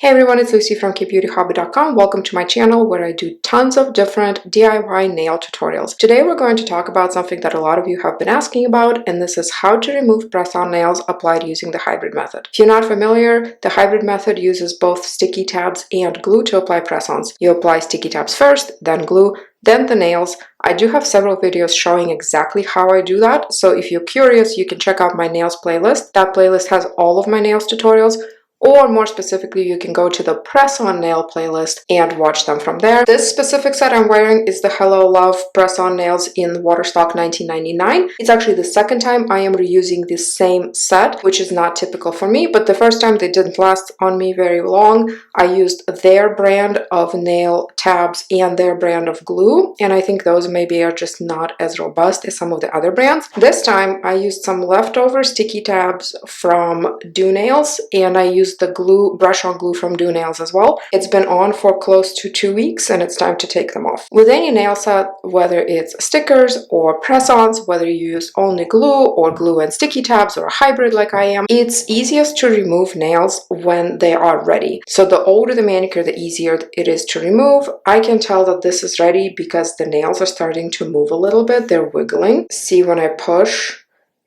Hey everyone, it's Lucy from KBeautyHobbit.com. Welcome to my channel where I do tons of different DIY nail tutorials. Today we're going to talk about something that a lot of you have been asking about, and this is how to remove press-on nails applied using the hybrid method. If you're not familiar, the hybrid method uses both sticky tabs and glue to apply press-ons. You apply sticky tabs first, then glue, then the nails. I do have several videos showing exactly how I do that, so if you're curious, you can check out my nails playlist. That playlist has all of my nails tutorials. Or more specifically, you can go to the press-on nail playlist and watch them from there. This specific set I'm wearing is the Hello Love press-on nails in Waterstock 1999. It's actually the second time I am reusing this same set, which is not typical for me, but the first time they didn't last on me very long. I used their brand of nail tabs and their brand of glue, and I think those maybe are just not as robust as some of the other brands. This time I used some leftover sticky tabs from Do Nails, and I used the glue, brush-on glue from Do Nails as well. It's been on for close to 2 weeks and it's time to take them off. With any nail set, whether it's stickers or press-ons, whether you use only glue or glue and sticky tabs or a hybrid like I am, it's easiest to remove nails when they are ready. So the older the manicure, the easier it is to remove. I can tell that this is ready because the nails are starting to move a little bit. They're wiggling. See, when I push,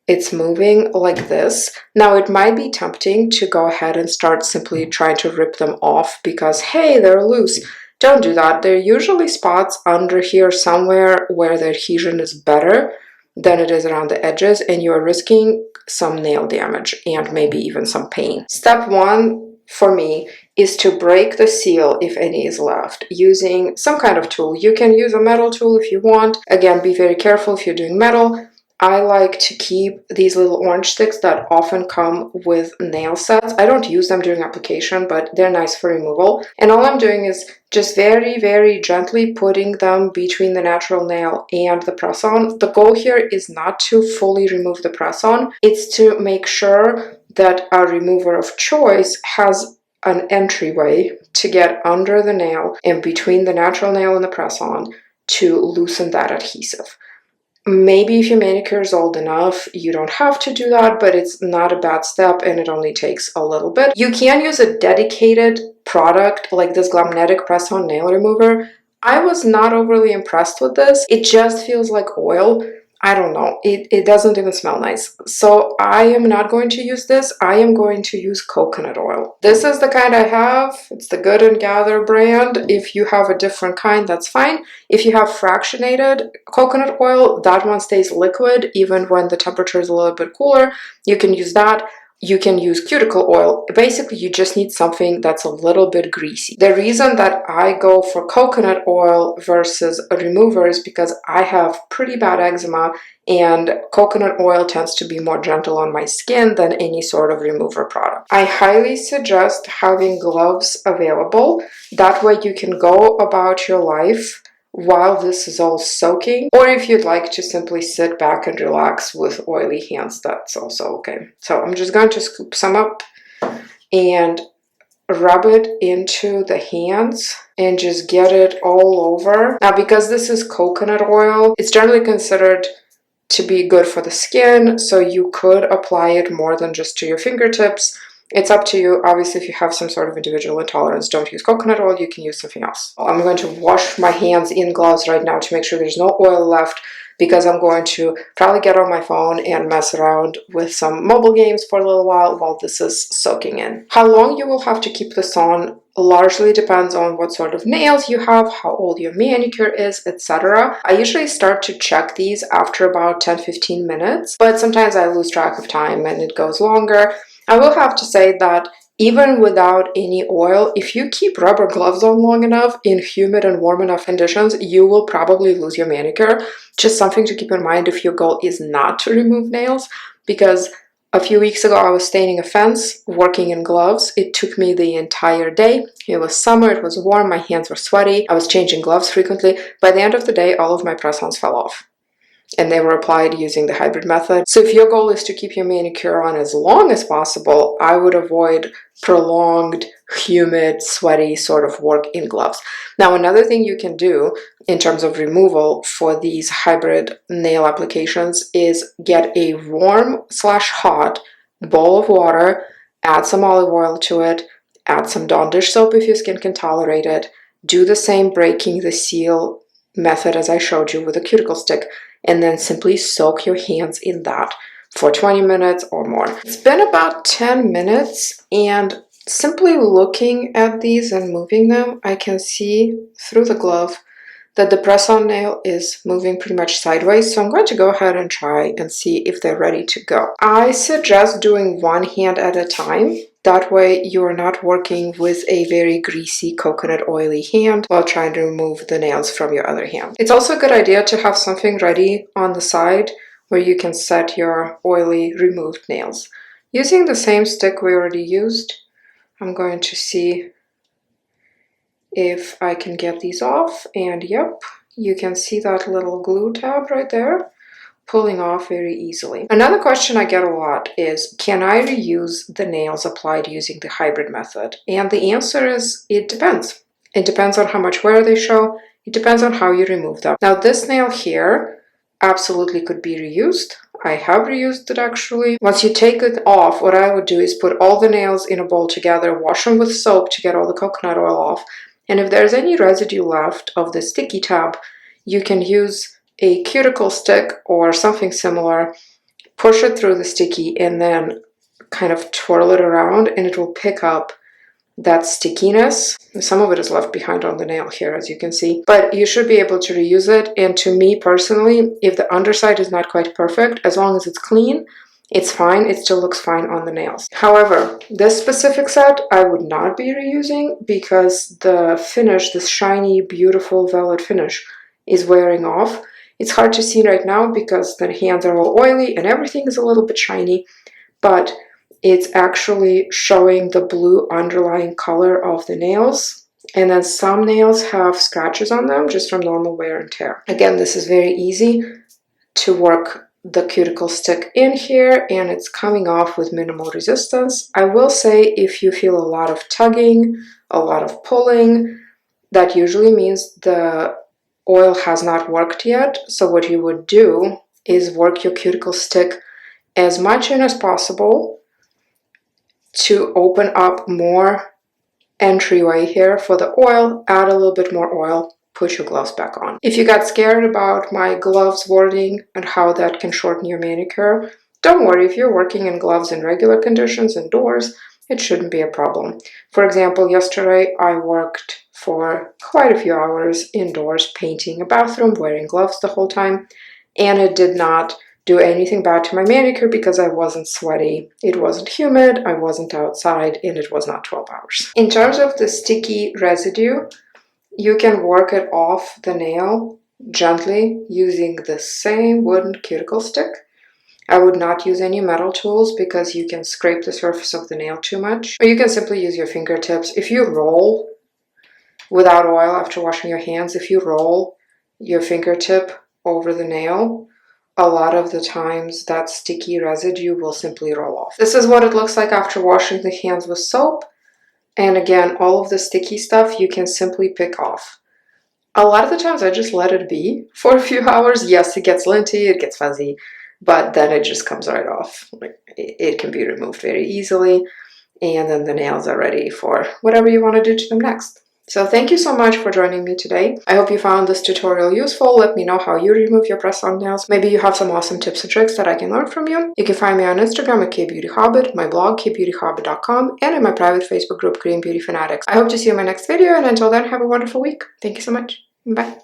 it's moving like this. Now it might be tempting to go ahead and start simply trying to rip them off because, hey, they're loose. Don't do that. There are usually spots under here somewhere where the adhesion is better than it is around the edges, and you're risking some nail damage and maybe even some pain. Step one for me is to break the seal if any is left using some kind of tool. You can use a metal tool if you want. Again, be very careful if you're doing metal. I like to keep these little orange sticks that often come with nail sets. I don't use them during application, but they're nice for removal. And all I'm doing is just very, very gently putting them between the natural nail and the press-on. The goal here is not to fully remove the press-on. It's to make sure that our remover of choice has an entryway to get under the nail and between the natural nail and the press-on to loosen that adhesive. Maybe if your manicure is old enough, you don't have to do that, but it's not a bad step and it only takes a little bit. You can use a dedicated product like this Glamnetic press-on nail remover. I was not overly impressed with this. It just feels like oil. I don't know. It doesn't even smell nice. So I am not going to use this. I am going to use coconut oil. This is the kind I have. It's the Good and Gather brand. If you have a different kind, that's fine. If you have fractionated coconut oil, that one stays liquid even when the temperature is a little bit cooler. You can use that. You can use cuticle oil. Basically, you just need something that's a little bit greasy. The reason that I go for coconut oil versus a remover is because I have pretty bad eczema, and coconut oil tends to be more gentle on my skin than any sort of remover product. I highly suggest having gloves available. That way you can go about your life while this is all soaking, or if you'd like to simply sit back and relax with oily hands, that's also okay. So I'm just going to scoop some up and rub it into the hands and just get it all over. Now, because this is coconut oil, it's generally considered to be good for the skin, so you could apply it more than just to your fingertips. It's up to you. Obviously, if you have some sort of individual intolerance, don't use coconut oil. You can use something else. I'm going to wash my hands in gloves right now to make sure there's no oil left, because I'm going to probably get on my phone and mess around with some mobile games for a little while this is soaking in. How long you will have to keep this on largely depends on what sort of nails you have, how old your manicure is, etc. I usually start to check these after about 10-15 minutes, but sometimes I lose track of time and it goes longer. I will have to say that even without any oil, if you keep rubber gloves on long enough in humid and warm enough conditions, you will probably lose your manicure. Just something to keep in mind if your goal is not to remove nails, because a few weeks ago I was staining a fence working in gloves. It took me the entire day. It was summer, it was warm, my hands were sweaty, I was changing gloves frequently. By the end of the day, all of my press-ons fell off, and they were applied using the hybrid method. So if your goal is to keep your manicure on as long as possible, I would avoid prolonged, humid, sweaty sort of work in gloves. Now, another thing you can do in terms of removal for these hybrid nail applications is get a warm/hot bowl of water, add some olive oil to it, Add some Dawn dish soap if your skin can tolerate it. Do the same breaking the seal method as I showed you with a cuticle stick, and then simply soak your hands in that for 20 minutes or more. It's been about 10 minutes, and simply looking at these and moving them, I can see through the glove that the press-on nail is moving pretty much sideways, so I'm going to go ahead and try and see if they're ready to go. I suggest doing one hand at a time. That way you're not working with a very greasy coconut oily hand while trying to remove the nails from your other hand. It's also a good idea to have something ready on the side where you can set your oily removed nails. Using the same stick we already used, I'm going to see if I can get these off, and yep, you can see that little glue tab right there pulling off very easily. Another question I get a lot is, can I reuse the nails applied using the hybrid method? And the answer is, it depends. It depends on how much wear they show. It depends on how you remove them. Now this nail here absolutely could be reused. I have reused it actually. Once you take it off, what I would do is put all the nails in a bowl together, wash them with soap to get all the coconut oil off. And if there's any residue left of the sticky tab, you can use a cuticle stick or something similar, push it through the sticky, and then kind of twirl it around, and it will pick up that stickiness. Some of it is left behind on the nail here, as you can see, but you should be able to reuse it. And to me personally, if the underside is not quite perfect, as long as it's clean, it's fine. It still looks fine on the nails. However, this specific set I would not be reusing because the finish, this shiny, beautiful velvet finish, is wearing off. It's hard to see right now because the hands are all oily and everything is a little bit shiny, but it's actually showing the blue underlying color of the nails. And then some nails have scratches on them just from normal wear and tear. Again, this is very easy to work the cuticle stick in here, and it's coming off with minimal resistance. I will say, if you feel a lot of tugging, a lot of pulling, that usually means the oil has not worked yet. So what you would do is work your cuticle stick as much in as possible to open up more entryway here for the oil. Add a little bit more oil, put your gloves back on. If you got scared about my gloves wording and how that can shorten your manicure, don't worry. If you're working in gloves in regular conditions indoors, it shouldn't be a problem. For example, yesterday I worked for quite a few hours indoors painting a bathroom, wearing gloves the whole time, and it did not do anything bad to my manicure because I wasn't sweaty, it wasn't humid, I wasn't outside, and it was not 12 hours. In terms of the sticky residue, you can work it off the nail gently using the same wooden cuticle stick. I would not use any metal tools because you can scrape the surface of the nail too much. Or you can simply use your fingertips. If you roll without oil after washing your hands, if you roll your fingertip over the nail, a lot of the times that sticky residue will simply roll off. This is what it looks like after washing the hands with soap. And again, all of the sticky stuff you can simply pick off. A lot of the times I just let it be for a few hours. Yes, it gets linty, it gets fuzzy, but then it just comes right off. Like, it can be removed very easily, and then the nails are ready for whatever you want to do to them next. So thank you so much for joining me today. I hope you found this tutorial useful. Let me know how you remove your press-on nails. Maybe you have some awesome tips and tricks that I can learn from you. You can find me on Instagram at KBeautyHobbit, my blog KBeautyHobbit.com, and in my private Facebook group Korean Beauty Fanatics. I hope to see you in my next video, and until then, have a wonderful week. Thank you so much. Bye.